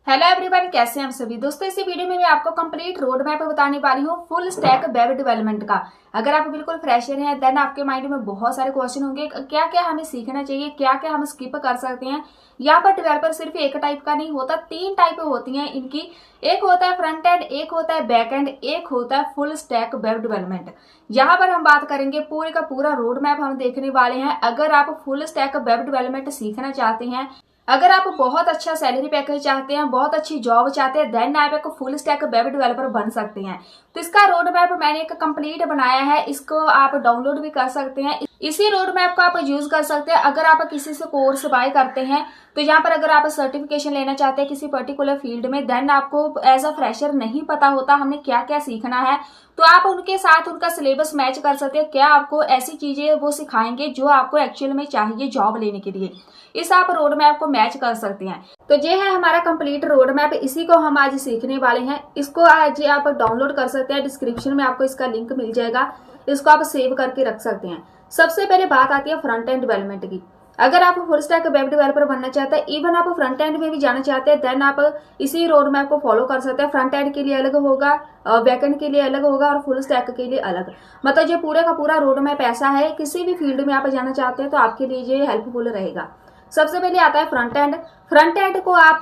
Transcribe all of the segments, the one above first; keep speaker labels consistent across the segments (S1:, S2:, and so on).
S1: Hello everyone, कैसे हैं हम सभी दोस्तों। इसी वीडियो में मैं आपको कंप्लीट रोड मैप बताने वाली हूँ फुल स्टैक वेब डेवलपमेंट का। अगर आप बिल्कुल फ्रेशर हैं देन आपके माइंड में बहुत सारे क्वेश्चन होंगे, क्या क्या हमें सीखना चाहिए, क्या क्या हम स्किप कर सकते हैं। यहाँ पर डेवलपर सिर्फ एक टाइप का नहीं होता, 3 टाइप होती हैं इनकी। एक होता है फ्रंट एंड, एक होता है बैक एंड, एक होता है फुल स्टैक वेब डेवलपमेंट। यहाँ पर हम बात करेंगे पूरे का पूरा रोड मैप हम देखने वाले हैं। अगर आप फुल स्टैक वेब डेवलपमेंट सीखना चाहते हैं, अगर आप बहुत अच्छा सैलरी पैकेज चाहते हैं, बहुत अच्छी जॉब चाहते हैं, देन आप एक फुल स्टैक वेब डेवलपर बन सकते हैं। तो इसका रोड मैप मैंने एक कंप्लीट बनाया है, इसको आप डाउनलोड भी कर सकते हैं। इसी रोड मैप को आप यूज कर सकते हैं अगर आप किसी से कोर्स बाय करते हैं। तो यहाँ पर अगर आप सर्टिफिकेशन लेना चाहते हैं किसी पर्टिकुलर फील्ड में, देन आपको एज अ फ्रेशर नहीं पता होता हमने क्या क्या सीखना है, तो आप उनके साथ उनका सिलेबस मैच कर सकते हैं। क्या आपको ऐसी चीजें वो सिखाएंगे जो आपको एक्चुअल में चाहिए जॉब लेने के लिए, इस आप रोड मैप को मैच कर सकते हैं। तो ये है हमारा कंप्लीट रोड मैप, इसी को हम आज सीखने वाले हैं। इसको आज आप डाउनलोड कर सकते हैं, डिस्क्रिप्शन में आपको इसका लिंक मिल जाएगा, इसको आप सेव करके रख सकते हैं। सबसे पहले बात आती है फ्रंट एंड डेवलपमेंट की। अगर आप फुल स्टैक वेब डेवलपर बनना चाहते हैं, इवन आप फ्रंट एंड में भी जाना चाहते हैं, देन आप इसी रोड मैप को फॉलो कर सकते हैं। फ्रंट एंड के लिए अलग होगा, बैक एंड के लिए अलग होगा और फुल स्टैक के लिए अलग। मतलब ये पूरे का पूरा रोड मैप ऐसा है, किसी भी फील्ड में आप जाना चाहते हैं तो आपके लिए ये हेल्पफुल रहेगा। सबसे पहले आता है फ्रंट एंड। फ्रंट एंड को आप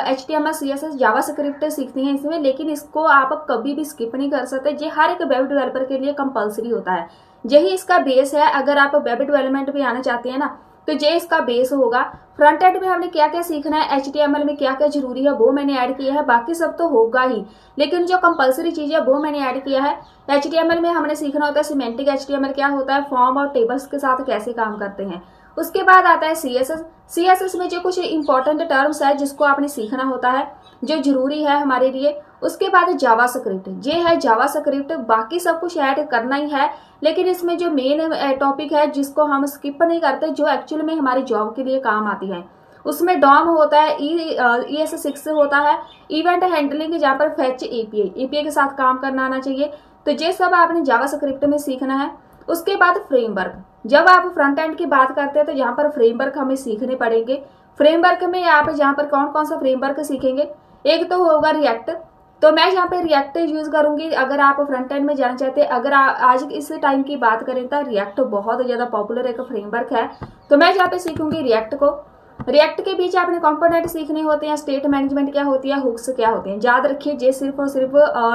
S1: HTML, CSS, जावास्क्रिप्ट सीखते हैं इसमें, लेकिन इसको आप कभी भी स्किप नहीं कर सकते। ये हर एक वेब डेवलपर के लिए कंपलसरी होता है, यही इसका बेस है। अगर आप वेब डेवलपमेंट में आना चाहते हैं ना, तो ये इसका बेस होगा। फ्रंट एंड में हमने क्या क्या सीखना है, HTML में क्या क्या जरूरी है वो मैंने ऐड किया है, बाकी सब तो होगा ही, लेकिन जो कंपलसरी चीज है वो मैंने ऐड किया है। HTML में हमने सीखना होता है सिमेंटिक HTML क्या होता है, फॉर्म और टेबल्स के साथ कैसे काम करते हैं। उसके बाद आता है CSS में जो कुछ इंपॉर्टेंट टर्म्स है जिसको आपने सीखना होता है, जो जरूरी है हमारे लिए। उसके बाद जावास्क्रिप्ट, ये है जावास्क्रिप्ट, बाकी सब कुछ ऐड करना ही है, लेकिन इसमें जो मेन टॉपिक है जिसको हम स्किप नहीं करते, जो एक्चुअल में हमारी जॉब के लिए काम आती है, उसमें डॉम होता है, ES6 होता है, इवेंट हैंडलिंग, जहाँ पर फेच API के साथ काम करना आना चाहिए। तो ये सब आपने जावास्क्रिप्ट में सीखना है। उसके बाद फ्रेमवर्क, जब आप फ्रंट एंड की बात करते हैं तो यहाँ पर फ्रेमवर्क हमें सीखने पड़ेंगे। फ्रेमवर्क में आप यहाँ पर कौन कौन सा फ्रेमवर्क सीखेंगे, एक तो होगा रिएक्ट, तो मैं यहाँ पे रिएक्ट यूज करूंगी अगर आप फ्रंट एंड में जाना चाहते हैं। अगर आज इस टाइम की बात करें तो रिएक्ट बहुत ज्यादा पॉपुलर एक फ्रेमवर्क है, तो मैं यहाँ पे सीखूंगी रिएक्ट को। रिएक्ट के बीच आपने कंपोनेंट सीखने होते हैं, स्टेट मैनेजमेंट क्या होती है, हुक्स क्या होते हैं। याद रखिए ये सिर्फ और सिर्फ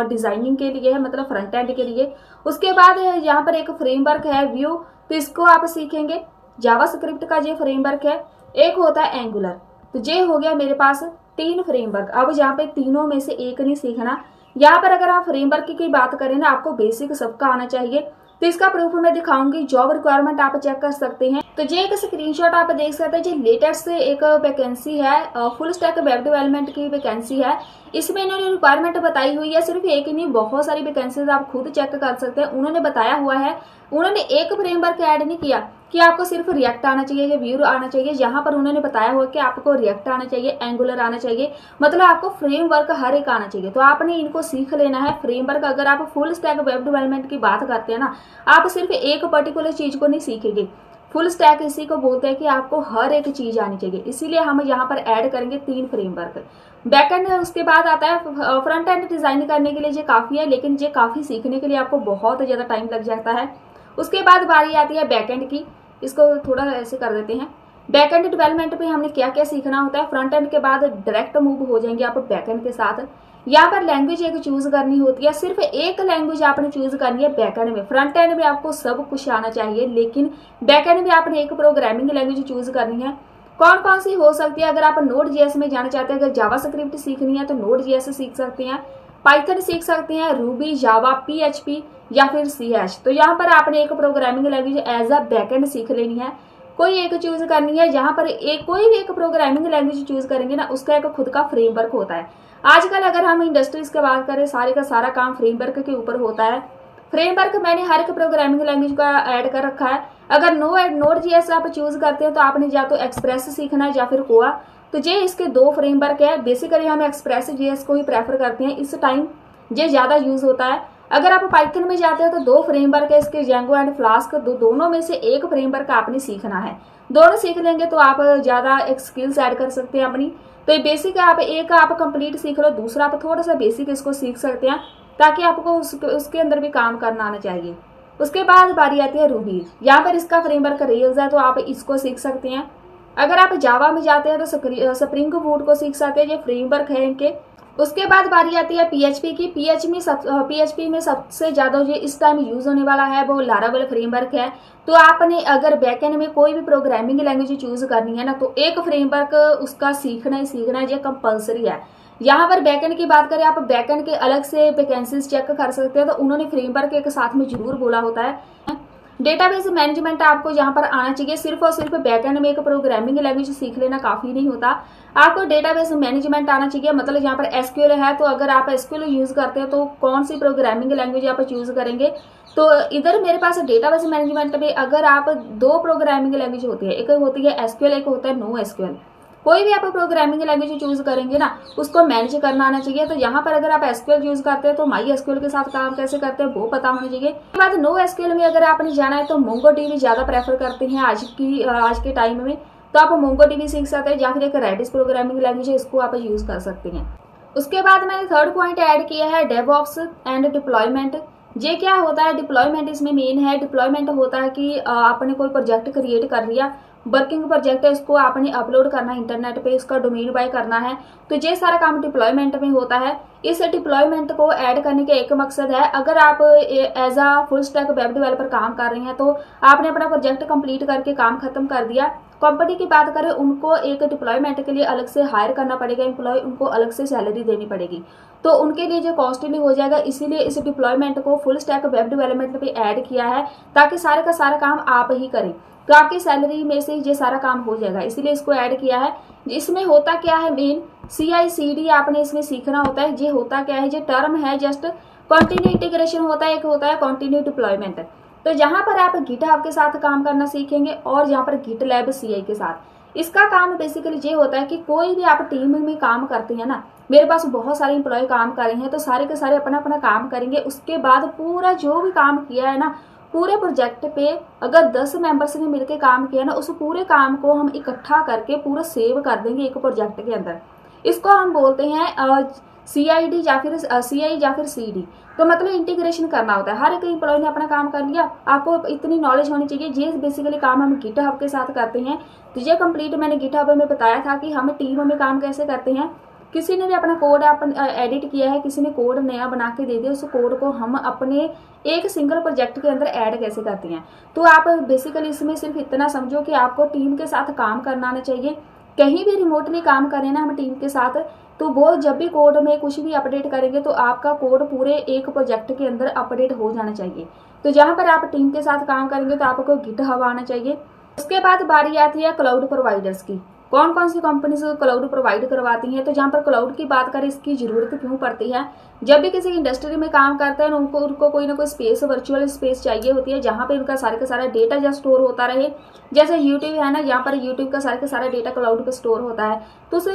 S1: डिजाइनिंग के लिए है, मतलब फ्रंट एंड के लिए। उसके बाद यहाँ पर एक फ्रेमवर्क है व्यू, तो इसको आप सीखेंगे। जावास्क्रिप्ट का ये फ्रेमवर्क है। एक होता है एंगुलर, तो ये हो गया मेरे पास 3 फ्रेमवर्क। अब यहाँ पे तीनों में से एक नहीं सीखना। यहाँ पर अगर आप फ्रेमवर्क की बात करें ना, आपको बेसिक सबका आना चाहिए। तो इसका प्रूफ मैं दिखाऊंगी, जॉब रिक्वायरमेंट आप चेक कर सकते हैं। तो ये एक स्क्रीनशॉट आप देख सकते हैं, ये लेटेस्ट एक वैकेंसी है, फुल स्टैक वेब डेवलपमेंट की वैकेंसी है। इसमें इन्होंने रिक्वायरमेंट बताई हुई है, सिर्फ एक ही नहीं बहुत सारी वैकेंसीज आप खुद चेक कर सकते हैं। उन्होंने बताया हुआ है, उन्होंने एक फ्रेमवर्क ऐड नहीं किया कि आपको सिर्फ रिएक्ट आना चाहिए या व्यू आना चाहिए। यहाँ पर उन्होंने बताया हुआ कि आपको रिएक्ट आना चाहिए, एंगुलर आना चाहिए, मतलब आपको फ्रेमवर्क हर एक आना चाहिए। तो आपने इनको सीख लेना है फ्रेमवर्क। अगर आप फुल स्टैक वेब डेवलपमेंट की बात करते हैं ना, आप सिर्फ एक पर्टिकुलर चीज को नहीं सीखेंगे। फुल स्टैक इसी को बोलते हैं कि आपको हर एक चीज आनी चाहिए, इसीलिए हम यहाँ पर ऐड करेंगे 3 फ्रेमवर्क। बैकएंड उसके बाद आता है फ्रंट एंड डिजाइन करने के लिए ये काफी है, लेकिन ये काफी सीखने के लिए आपको बहुत ज्यादा टाइम लग जाता है। उसके बाद बारी आती है बैकएंड की, इसको थोड़ा ऐसे कर देते हैं। बैकएंड डेवलपमेंट में हमने क्या क्या सीखना होता है, फ्रंट एंड के बाद डायरेक्ट मूव हो जाएंगे आप बैकएंड के साथ। यहाँ पर लैंग्वेज एक चूज करनी होती है, सिर्फ एक लैंग्वेज आपने चूज करनी है बैकएंड में। फ्रंट एंड में आपको सब कुछ आना चाहिए, लेकिन बैकएंड में आपने एक प्रोग्रामिंग लैंग्वेज चूज करनी है। कौन कौन सी हो सकती है, अगर आप Node.js में जाना चाहते हैं, अगर जावास्क्रिप्ट सीखनी है तो Node.js सीख सकते हैं, पाइथन सीख सकते हैं, रूबी, जावा, PHP या फिर C#। तो यहाँ पर आपने एक programming language as a backend सीख लेनी है, कोई एक चूज करनी है। यहाँ पर कोई भी एक प्रोग्रामिंग लैंग्वेज चूज करेंगे ना, उसका एक खुद का फ्रेमवर्क होता है। आजकल अगर हम इंडस्ट्रीज की बात करें, सारे का सारा काम फ्रेमवर्क के ऊपर होता है। फ्रेमवर्क मैंने हर एक प्रोग्रामिंग लैंग्वेज का ऐड कर रखा है। अगर Node.js आप चूज करते हैं तो आपने या तो एक्सप्रेस सीखना है या फिर कोआ। तो ये इसके 2 फ्रेमवर्क है। बेसिकली हम एक्सप्रेस.js को ही प्रेफर करते हैं, इस टाइम ये ज्यादा यूज होता है। अगर आप पाइथन में जाते हैं तो 2 फ्रेमवर्क है इसके, जेंगो एंड फ्लास्क। दोनों में से एक फ्रेमवर्क आपने सीखना है। दोनों सीख लेंगे तो आप ज्यादा एक स्किल्स ऐड कर सकते हैं अपनी। तो ये बेसिक आप कंप्लीट सीख लो, दूसरा आप थोड़ा सा बेसिक इसको सीख सकते हैं ताकि आपको उसके अंदर भी काम करना आना चाहिए। उसके बाद बारी आती है रूबी। यहाँ पर इसका फ्रेमवर्क रेल्स है तो आप इसको सीख सकते हैं। अगर आप जावा में जाते हैं तो स्प्रिंग बूट को सीख सकते हैं, ये फ्रेमवर्क है इनके। उसके बाद बारी आती है पीएचपी की। पीएचपी में सबसे ज्यादा ये इस टाइम यूज होने वाला है वो लारावेल फ्रेमवर्क है। तो आपने अगर बैकएंड में कोई भी प्रोग्रामिंग लैंग्वेज चूज करनी है ना, तो एक फ्रेमवर्क उसका सीखना ही सीखना है, ये कंपलसरी है। यहाँ पर बैकएंड की बात करें, आप बैकएंड के अलग से वैकेंसीज चेक कर सकते हैं, तो उन्होंने फ्रेमवर्क एक साथ में जरूर बोला होता है। डेटाबेस मैनेजमेंट आपको यहाँ पर आना चाहिए। सिर्फ और सिर्फ बैकएंड में एक प्रोग्रामिंग लैंग्वेज सीख लेना काफी नहीं होता, आपको डेटाबेस मैनेजमेंट आना चाहिए। मतलब यहाँ पर एसक्यूएल है, तो अगर आप एसक्यूएल यूज करते हैं तो कौन सी प्रोग्रामिंग लैंग्वेज आप चूज करेंगे। तो इधर मेरे पास डेटाबेस मैनेजमेंट में अगर आप दो प्रोग्रामिंग लैंग्वेज होती है, एक होती है एसक्यूएल, एक होता है नो एसक्यूएल। कोई भी आप प्रोग्रामिंग लैंग्वेज चूज करेंगे ना, उसको मैनेज करना आना चाहिए। तो यहाँ पर अगर आप एसक्यूएल यूज करते हैं तो माई एसक्यूएल के साथ काम कैसे करते हैं वो पता होना चाहिए। उसके बाद नो एसक्यूएल में अगर आपने जाना है तो मोंगोडीबी ज्यादा प्रेफर करते हैं आज के टाइम में, तो आप मोंगोडीबी सीख सकते हैं, या फिर एक रेडिस प्रोग्रामिंग लैंग्वेज है, इसको आप यूज कर सकते हैं। उसके बाद मैंने थर्ड पॉइंट ऐड किया है डेवऑप्स एंड डिप्लॉयमेंट। ये क्या होता है, डिप्लॉयमेंट इसमें मेन है। डिप्लॉयमेंट होता है कि आपने कोई प्रोजेक्ट क्रिएट कर लिया, वर्किंग प्रोजेक्ट है, इसको आपने अपलोड करना है इंटरनेट पे, इसका डोमेन बाय करना है, तो ये सारा काम डिप्लॉयमेंट में होता है। इस डिप्लॉयमेंट को ऐड करने का एक मकसद है, अगर आप as a full stack web developer काम कर रहे हैं तो आपने अपना प्रोजेक्ट कंप्लीट करके काम खत्म कर दिया, कंपनी की बात करें उनको एक डिप्लॉयमेंट के लिए अलग से हायर करना पड़ेगा एम्प्लॉय, उनको अलग से सैलरी देनी पड़ेगी, तो उनके लिए जो कॉस्टली हो जाएगा। इसीलिए इस डिप्लॉयमेंट को फुल स्टैक वेब डेवलपमेंट पे ऐड किया है, ताकि सारे का सारा काम आप ही करें, तो आपकी सैलरी में से ये सारा काम हो जाएगा, इसीलिए इसको ऐड किया है। इसमें होता क्या है, मेन CI/CD आपने इसमें सीखना होता है। ये होता क्या है, ये टर्म है जस्ट कंटिन्यू इंटीग्रेशन होता है, एक होता है कंटिन्यू डिप्लॉयमेंट। तो यहाँ पर आप गिटहब के साथ काम करना सीखेंगे और यहाँ पर गिटलैब CI के साथ। इसका काम बेसिकली ये होता है कि कोई भी आप टीम में काम करते हैं ना, मेरे पास बहुत सारे इंप्लॉय काम कर रहे हैं, तो सारे के सारे अपना अपना काम करेंगे। उसके बाद पूरा जो भी काम किया है ना, पूरे प्रोजेक्ट पे अगर 10 मेंबर्स ने मिलकर काम किया ना, उस पूरे काम को हम इकट्ठा करके पूरा सेव कर देंगे एक प्रोजेक्ट के अंदर। इसको हम बोलते हैं CI या फिर CD। तो मतलब इंटीग्रेशन करना होता है। हर एक एम्प्लॉय ने अपना काम कर लिया, आपको इतनी नॉलेज होनी चाहिए। ये बेसिकली काम हम गिटहब के साथ करते हैं। तो ये कंप्लीट मैंने गिटहब में बताया था कि हम टीम में काम कैसे करते हैं। किसी ने भी अपना कोड एडिट किया है, किसी ने कोड नया बना के दे दिया, उस कोड को हम अपने एक सिंगल प्रोजेक्ट के अंदर ऐड कैसे करते हैं। तो आप बेसिकली इसमें सिर्फ इतना समझो कि आपको टीम के साथ काम करना आना चाहिए। कहीं भी रिमोटली काम करें ना हम टीम के साथ, तो वो जब भी कोड में कुछ भी अपडेट करेंगे तो आपका कोड पूरे एक प्रोजेक्ट के अंदर अपडेट हो जाना चाहिए। तो जहां पर आप टीम के साथ काम करेंगे तो आपको गिटहब आना चाहिए। उसके बाद बारी आती है क्लाउड प्रोवाइडर्स की। कौन कौन सी कंपनीज क्लाउड प्रोवाइड करवाती हैं। तो जहाँ पर क्लाउड की बात करें, इसकी जरूरत क्यों पड़ती है, जब भी किसी इंडस्ट्री में काम करते हैं उनको कोई ना कोई स्पेस, वर्चुअल स्पेस चाहिए होती है, जहाँ पे उनका सारे का सारा डेटा जब स्टोर होता रहे। जैसे यूट्यूब है ना, यहाँ पर यूट्यूब का सारा डेटा क्लाउड पे स्टोर होता है। तो उस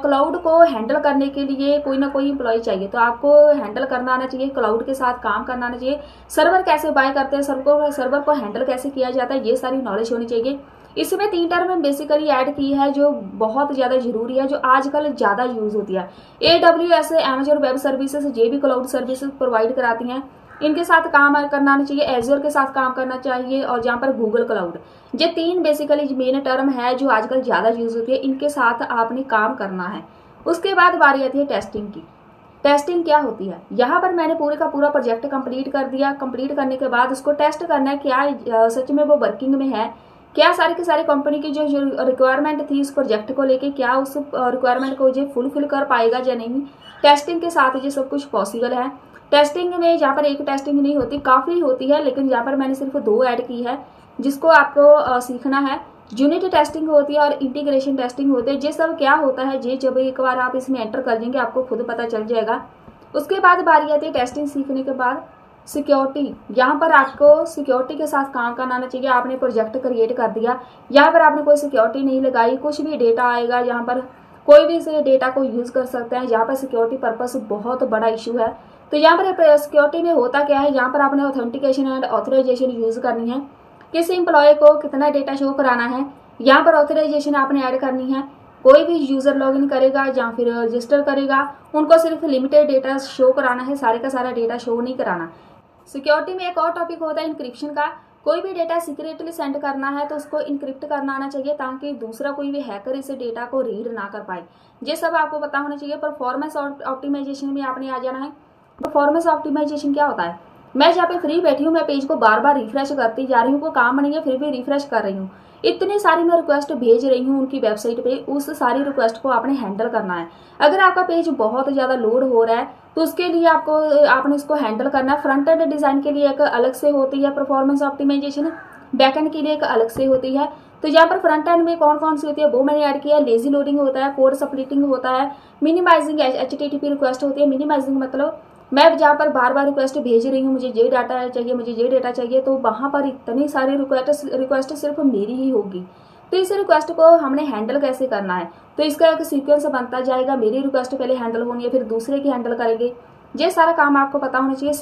S1: क्लाउड को हैंडल करने के लिए कोई ना कोई एम्प्लॉय चाहिए, तो आपको हैंडल करना आना चाहिए, क्लाउड के साथ काम करना आना चाहिए। सर्वर कैसे बाय करते हैं, सर्वर को हैंडल कैसे किया जाता है, ये सारी नॉलेज होनी चाहिए। इसमें 3 टर्म बेसिकली ऐड की है जो बहुत ज्यादा जरूरी है, जो आजकल ज्यादा यूज होती है। AWS, Amazon वेब सर्विसेज, ये भी क्लाउड सर्विसेज प्रोवाइड कराती हैं, इनके साथ काम करना आना चाहिए। एज्योर के साथ काम करना चाहिए, और जहाँ पर गूगल क्लाउड, ये 3 बेसिकली मेन टर्म है जो आजकल ज्यादा यूज होती है, इनके साथ आपने काम करना है। उसके बाद बारी आती है टेस्टिंग की। टेस्टिंग क्या होती है, यहाँ पर मैंने पूरे का पूरा प्रोजेक्ट कंप्लीट कर दिया। कंप्लीट करने के बाद उसको टेस्ट करना है, क्या सच में वो वर्किंग में है, क्या सारी की सारी कंपनी की जो रिक्वायरमेंट थी इस प्रोजेक्ट को लेके, क्या उस रिक्वायरमेंट को ये फुलफिल कर पाएगा या नहीं। टेस्टिंग के साथ ये सब कुछ पॉसिबल है। टेस्टिंग में यहाँ पर एक टेस्टिंग नहीं होती, काफी होती है, लेकिन यहाँ पर मैंने सिर्फ 2 ऐड की है जिसको आपको सीखना है। यूनिट टेस्टिंग होती है और इंटीग्रेशन टेस्टिंग होती है। ये सब क्या होता है, ये जब एक बार आप इसमें एंटर कर देंगे आपको खुद पता चल जाएगा। उसके बाद बारी आती है टेस्टिंग सीखने के बाद सिक्योरिटी। यहाँ पर आपको सिक्योरिटी के साथ काम करना आना चाहिए। आपने प्रोजेक्ट क्रिएट कर दिया, यहाँ पर आपने कोई सिक्योरिटी नहीं लगाई, कुछ भी डेटा आएगा यहाँ पर कोई भी इस डेटा को यूज कर सकते हैं। यहाँ पर सिक्योरिटी पर्पस बहुत बड़ा इशू है। तो यहाँ पर सिक्योरिटी में होता क्या है, यहाँ पर आपने ऑथेंटिकेशन एंड ऑथराइजेशन यूज करनी है। किस एम्प्लॉय को कितना डेटा शो कराना है, यहाँ पर ऑथराइजेशन आपने ऐड करनी है। कोई भी यूजर लॉगिन करेगा या फिर रजिस्टर करेगा, उनको सिर्फ लिमिटेड डेटा शो कराना है, सारे का सारा डेटा शो नहीं कराना। सिक्योरिटी में एक और टॉपिक होता है इंक्रिप्शन का। कोई भी डेटा सीक्रेटली सेंड करना है तो उसको इंक्रिप्ट करना आना चाहिए ताकि दूसरा कोई भी हैकर इस डेटा को रीड ना कर पाए। ये सब आपको पता होना चाहिए। परफॉर्मेंस ऑप्टिमाइजेशन में आपने आ जाना है। परफॉर्मेंस ऑप्टिमाइजेशन क्या होता है? मैं जहाँ पे फ्री बैठी हूँ, मैं पेज को बार बार रिफ्रेश करती जा रही हूँ, कोई काम नहीं है फिर भी रिफ्रेश कर रही हूँ। इतनी सारी मैं रिक्वेस्ट भेज रही हूँ उनकी वेबसाइट पे, उस सारी रिक्वेस्ट को आपने हैंडल करना है। अगर आपका पेज बहुत ज्यादा लोड हो रहा है तो उसके लिए आपने इसको हैंडल करना है। फ्रंट एंड डिजाइन के लिए एक अलग से होती है परफॉर्मेंस ऑप्टिमाइजेशन, बैक एंड के लिए एक अलग से होती है। तो यहाँ पर फ्रंट एंड में कौन कौन सी होती है वो मैंने ऐड किया। लेजी लोडिंग होता है, कोड स्प्लिटिंग होता है, मिनिमाइजिंग HTTP रिक्वेस्ट होती है। मिनिमाइजिंग मतलब मैं जहाँ पर बार बार रिक्वेस्ट भेज रही हूँ, मुझे ये डाटा चाहिए, मुझे ये डेटा चाहिए, तो वहां पर इतनी सारी रिक्वेस्ट सिर्फ मेरी ही होगी। तो इस रिक्वेस्ट को हमने हैंडल कैसे करना है, तो इसका एक सीक्वेंस बनता जाएगा। मेरी रिक्वेस्ट पहले हैंडल होनी है, फिर दूसरे की हैंडल करेंगे। ये सारा काम आपको पता होना चाहिए।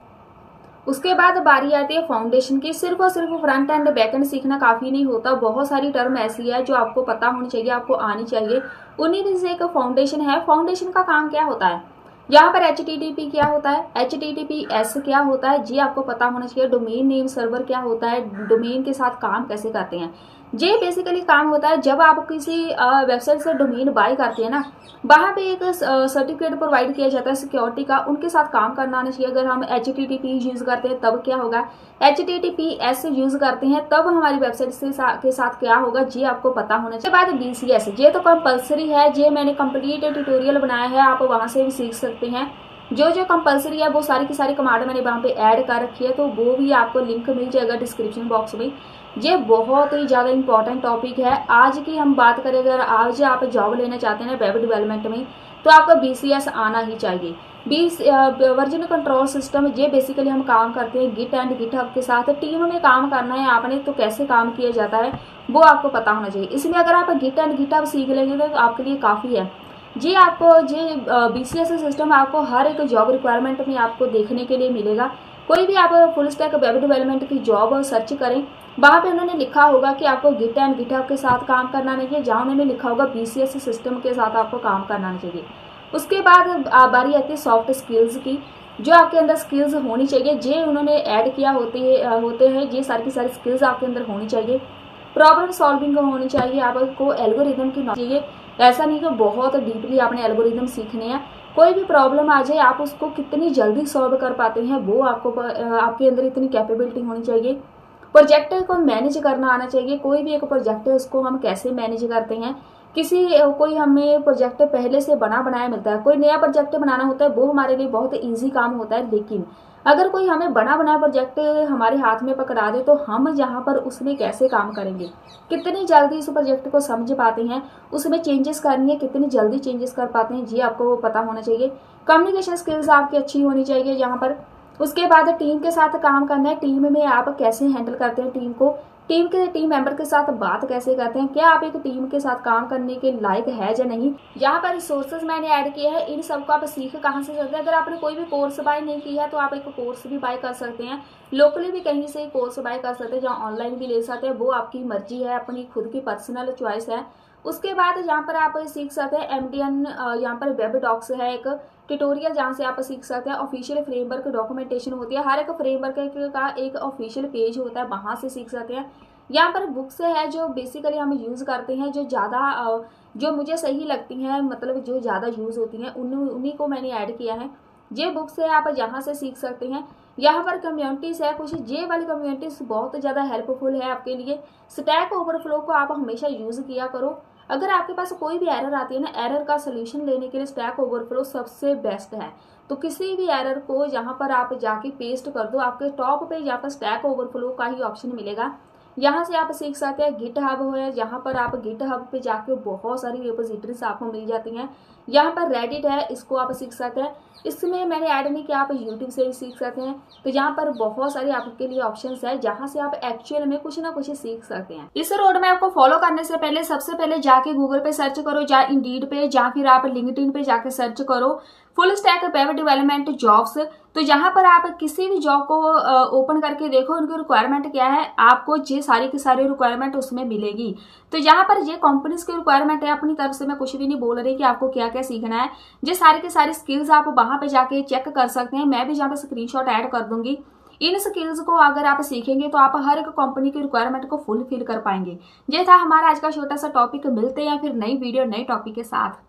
S1: उसके बाद बारी आती है फाउंडेशन की। सिर्फ और सिर्फ फ्रंट एंड बैक एंड सीखना काफी नहीं होता, बहुत सारी टर्म ऐसी है जो आपको पता होनी चाहिए, आपको आनी चाहिए। उन्हीं में से एक फाउंडेशन है। फाउंडेशन का काम क्या होता है? यहाँ पर HTTP क्या होता है, HTTPS क्या होता है, ये आपको पता होना चाहिए। डोमेन नेम सर्वर क्या होता है, डोमेन के साथ काम कैसे करते हैं। ये बेसिकली काम होता है जब आप किसी वेबसाइट से डोमेन बाय करते हैं ना, वहां पे एक सर्टिफिकेट प्रोवाइड किया जाता है सिक्योरिटी का, उनके साथ काम करना आना चाहिए। अगर हम HTTP यूज करते हैं तब क्या होगा, HTTPS यूज करते हैं तब हमारी वेबसाइट के साथ क्या होगा, ये आपको पता होना चाहिए। बाद BCS, ये तो कंपलसरी है, ये मैंने कंप्लीट ट्यूटोरियल बनाया है, आप वहां से भी सीख सकते हैं। जो कंपलसरी है वो सारी की सारी कमांड मैंने वहां पे ऐड कर रखी है, तो वो भी आपको लिंक मिल जाएगा डिस्क्रिप्शन बॉक्स में। ये बहुत ही ज्यादा इंपॉर्टेंट टॉपिक है। आज की हम बात करें, अगर आज आप जॉब लेना चाहते हैं वेब डेवलपमेंट में, तो आपका BCS आना ही चाहिए। वर्जन कंट्रोल सिस्टम, ये बेसिकली हम काम करते हैं गिट एंड गिटहब के साथ। टीम में काम करना है आपने, तो कैसे काम किया जाता है वो आपको पता होना चाहिए। इसमें अगर आप गिट एंड गिटहब सीख लेंगे तो आपके लिए काफी है। जी आपको BCS सिस्टम आपको हर एक जॉब रिक्वायरमेंट में आपको देखने के लिए मिलेगा। कोई भी आप फुल स्टैक वेब डेवलपमेंट की जॉब सर्च करें, वहां पे उन्होंने लिखा होगा कि आपको गिट एंड गिटहब के साथ काम करना नहीं है, जहां उन्होंने लिखा होगा BCS सिस्टम के साथ आपको काम करना चाहिए। उसके बाद बारी आती है सॉफ्ट स्किल्स की। जो आपके अंदर स्किल्स होनी चाहिए, ये उन्होंने ऐड किया होते हैं। ये सारी की सारी स्किल्स आपके अंदर होनी चाहिए। प्रॉब्लम सॉल्विंग होनी चाहिए, आपको एल्गोरिदम की नॉलेज चाहिए। ऐसा नहीं कि बहुत डीपली आपने एल्गोरिदम सीखने हैं। कोई भी प्रॉब्लम आ जाए आप उसको कितनी जल्दी सॉल्व कर पाते हैं वो आपके अंदर इतनी कैपेबिलिटी होनी चाहिए। प्रोजेक्ट को मैनेज करना आना चाहिए। कोई भी एक प्रोजेक्ट है उसको हम कैसे मैनेज करते हैं। कोई हमें प्रोजेक्ट पहले से बना बनाया मिलता है, कोई नया प्रोजेक्ट बनाना होता है, वो हमारे लिए बहुत इजी काम होता है। लेकिन अगर कोई हमें बना बनाया प्रोजेक्ट हमारे हाथ में पकड़ा दे तो हम यहाँ पर उसमें कैसे काम करेंगे, कितनी जल्दी उस प्रोजेक्ट को समझ पाते हैं, उसमें चेंजेस करनी है कितनी जल्दी चेंजेस कर पाते हैं, ये आपको पता होना चाहिए। कम्युनिकेशन स्किल्स आपकी अच्छी होनी चाहिए यहाँ पर। उसके बाद टीम के साथ काम करना है। टीम में आप कैसे हैंडल करते हैं टीम को, टीम मेंबर के साथ बात कैसे करते हैं, क्या आप एक टीम के साथ काम करने के लायक है या नहीं। यहाँ पर रिसोर्सेज मैंने ऐड किए हैं, इन सबको आप सीख कहाँ से सकते हैं। अगर आपने कोई भी कोर्स बाय नहीं किया है तो आप एक कोर्स भी बाय कर सकते हैं, लोकली भी कहीं से कोर्स बाय कर सकते हैं, जहाँ ऑनलाइन भी ले सकते हैं, वो आपकी मर्जी है, अपनी खुद की पर्सनल चॉइस है। उसके बाद यहाँ पर आप सीख सकते हैं MDN, यहाँ पर वेब डॉक्स है एक ट्यूटोरियल जहाँ से आप सीख सकते हैं। ऑफिशियल फ्रेमवर्क डॉक्यूमेंटेशन होती है, हर एक फ्रेमवर्क का एक ऑफिशियल पेज होता है, वहाँ से सीख सकते हैं। यहाँ पर बुक्स है जो बेसिकली हम यूज करते हैं, जो मुझे सही लगती हैं, मतलब जो ज़्यादा यूज होती हैं उन्हीं को मैंने ऐड किया है। ये बुक्स है आप यहाँ से सीख सकते हैं। यहाँ पर कम्युनिटीज है कुछ, ये वाली कम्युनिटीज बहुत ज़्यादा हेल्पफुल है आपके लिए। स्टैक ओवरफ्लो को आप हमेशा यूज किया करो। अगर आपके पास कोई भी एरर आती है ना, एरर का सोल्यूशन लेने के लिए स्टैक ओवरफ्लो सबसे बेस्ट है। तो किसी भी एरर को यहाँ पर आप जाके पेस्ट कर दो, आपके टॉप पे यहाँ पर स्टैक ओवरफ्लो का ही ऑप्शन मिलेगा, यहाँ से आप सीख सकते हैं। गिटहब है, यहाँ पर आप गिटहब पे जाके बहुत सारी रिपोजिटरीज आपको मिल जाती हैं। यहाँ पर रेडिट है, इसको आप सीख सकते हैं। इसमें मैंने ऐड नहीं किया, आप यूट्यूब से भी सीख सकते हैं। तो यहाँ पर बहुत सारी आपके लिए ऑप्शंस है जहाँ से आप एक्चुअल में कुछ ना कुछ सीख सकते हैं। इस रोड मैप को फॉलो करने से पहले सबसे पहले जाके गूगल पे सर्च करो, या इंडीड पे, या फिर आप लिंक्डइन पे जाके सर्च करो full stack web development jobs. तो जहां पर आप किसी भी जॉब को ओपन करके देखो उनकी रिक्वायरमेंट क्या है, आपको ये सारी की सारी रिक्वायरमेंट उसमें मिलेगी। तो जहां पर ये कंपनीज की रिक्वायरमेंट है, अपनी तरफ से मैं कुछ भी नहीं बोल रही कि आपको क्या क्या सीखना है। ये सारी की सारी स्किल्स आप वहां पे जाके चेक कर सकते हैं। मैं भी जहाँ पे स्क्रीनशॉट ऐड कर दूंगी। इन स्किल्स को अगर आप सीखेंगे तो आप हर एक कंपनी की रिक्वायरमेंट को फुलफिल कर पाएंगे। ये था हमारा आज का छोटा सा टॉपिक। मिलते हैं फिर नई वीडियो नए टॉपिक के साथ।